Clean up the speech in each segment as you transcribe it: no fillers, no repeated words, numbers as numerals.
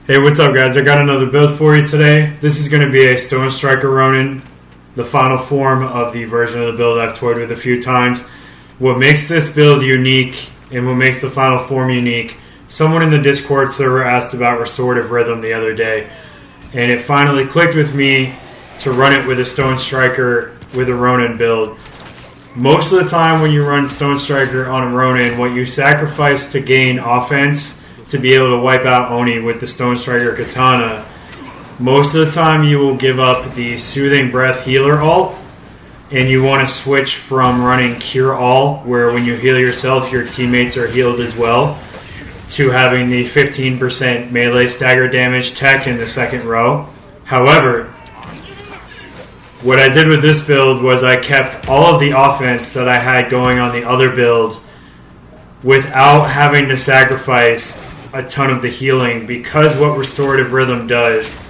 Hey, what's up guys? I got another build for you today. This is going to be a Stone Striker Ronin, the final form of the version of the build I've toyed with a few times. What makes this build unique and what makes the final form unique, someone in the Discord server asked about Restorative Rhythm the other day, and it finally clicked with me to run it with a Stone Striker with a Ronin build. Most of the time when you run Stone Striker on a Ronin, what you sacrifice to gain offense to be able to wipe out Oni with the Stone Striker Katana, most of the time you will give up the Soothing Breath Healer ult, and you want to switch from running Cure All, where when you heal yourself your teammates are healed as well, to having the 15% melee stagger damage tech in the second row. However, what I did with this build was I kept all of the offense that I had going on the other build without having to sacrifice a ton of the healing, because what Restorative Rhythm does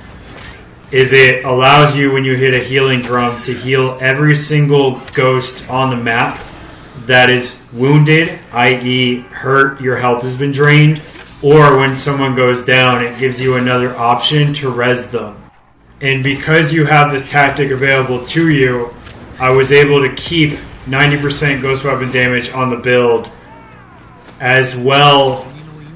is it allows you, when you hit a healing drum, to heal every single ghost on the map that is wounded, i.e. hurt, your health has been drained, or when someone goes down, it gives you another option to res them. And because you have this tactic available to you, I was able to keep 90% ghost weapon damage on the build, as well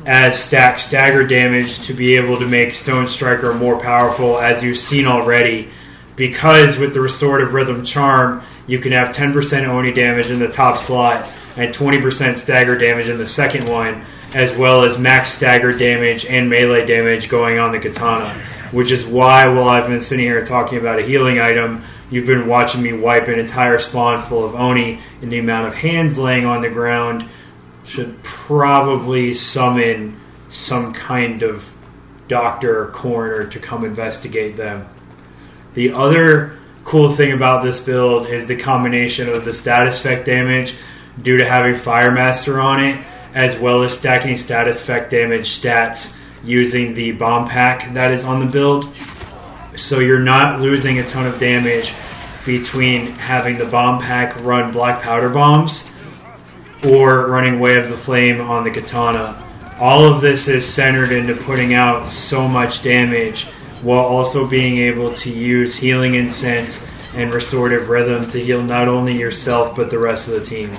as stack stagger damage to be able to make Stone Striker more powerful, as you've seen already. Because with the Restorative Rhythm charm, you can have 10% Oni damage in the top slot and 20% stagger damage in the second one, as well as max stagger damage and melee damage going on the katana. Which is why, while I've been sitting here talking about a healing item, you've been watching me wipe an entire spawn full of Oni, and the amount of hands laying on the ground should probably summon some kind of doctor or coroner to come investigate them. The other cool thing about this build is the combination of the status effect damage due to having Fire Master on it, as well as stacking status effect damage stats using the bomb pack that is on the build. So you're not losing a ton of damage between having the bomb pack run black powder bombs or running Way of the Flame on the katana. All of this is centered into putting out so much damage while also being able to use Healing Incense and Restorative Rhythm to heal not only yourself but the rest of the team.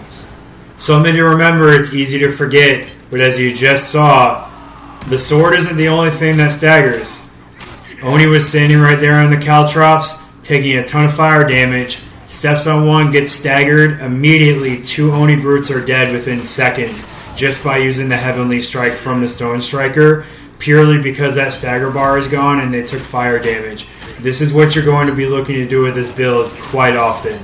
Something to remember, it's easy to forget, but as you just saw, the sword isn't the only thing that staggers. Oni was standing right there on the Caltrops, taking a ton of fire damage, steps on one, gets staggered, immediately 2 Oni brutes are dead within seconds just by using the Heavenly Strike from the Stone Striker, purely because that stagger bar is gone and they took fire damage. This is what you're going to be looking to do with this build quite often.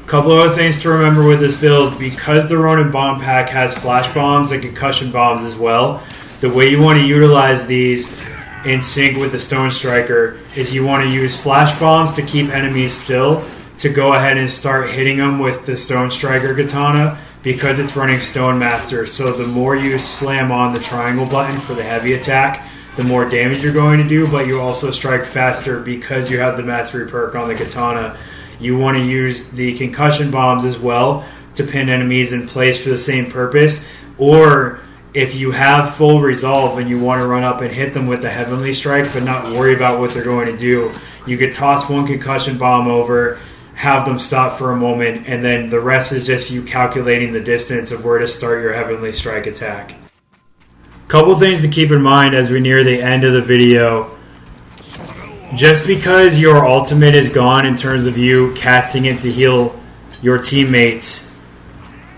Couple other things to remember with this build: because the Ronin bomb pack has flash bombs and concussion bombs as well, the way you want to utilize these in sync with the Stone Striker is you want to use flash bombs to keep enemies still, to go ahead and start hitting them with the Stone Striker Katana, because it's running Stone Master. So the more you slam on the triangle button for the heavy attack, the more damage you're going to do, but you also strike faster because you have the Mastery perk on the Katana. You want to use the concussion bombs as well to pin enemies in place for the same purpose, or if you have full resolve and you want to run up and hit them with the Heavenly Strike but not worry about what they're going to do, you could toss one concussion bomb over, have them stop for a moment, and then the rest is just you calculating the distance of where to start your Heavenly Strike attack. Couple things to keep in mind as we near the end of the video. Just because your ultimate is gone in terms of you casting it to heal your teammates,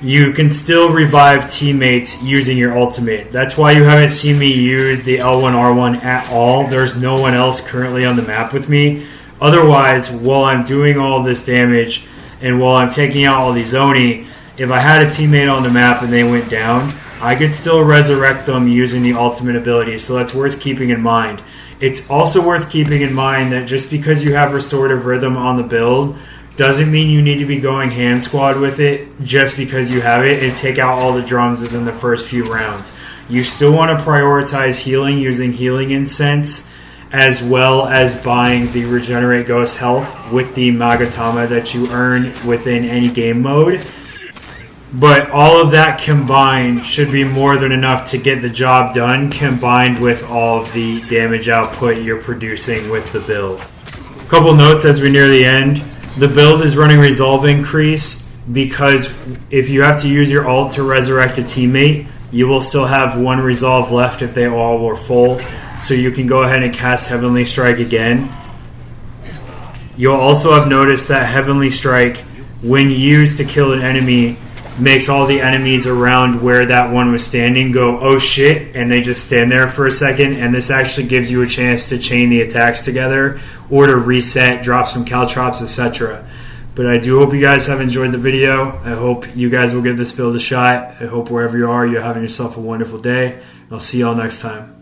you can still revive teammates using your ultimate. That's why you haven't seen me use the L1R1 at all. There's no one else currently on the map with me. Otherwise, while I'm doing all this damage and while I'm taking out all these Oni, if I had a teammate on the map and they went down, I could still resurrect them using the ultimate ability. So that's worth keeping in mind. It's also worth keeping in mind that just because you have Restorative Rhythm on the build doesn't mean you need to be going ham squad with it just because you have it and take out all the drums within the first few rounds. You still want to prioritize healing using Healing Incense, as well as buying the Regenerate Ghost Health with the Magatama that you earn within any game mode. But all of that combined should be more than enough to get the job done, combined with all of the damage output you're producing with the build. Couple notes as we near the end. The build is running Resolve Increase because if you have to use your ult to resurrect a teammate, you will still have one resolve left if they all were full. So you can go ahead and cast Heavenly Strike again. You'll also have noticed that Heavenly Strike, when used to kill an enemy, makes all the enemies around where that one was standing go, oh shit, and they just stand there for a second, and this actually gives you a chance to chain the attacks together or to reset, drop some Caltrops, etc. But I do hope you guys have enjoyed the video. I hope you guys will give this build a shot. I hope wherever you are, you're having yourself a wonderful day. I'll see y'all next time.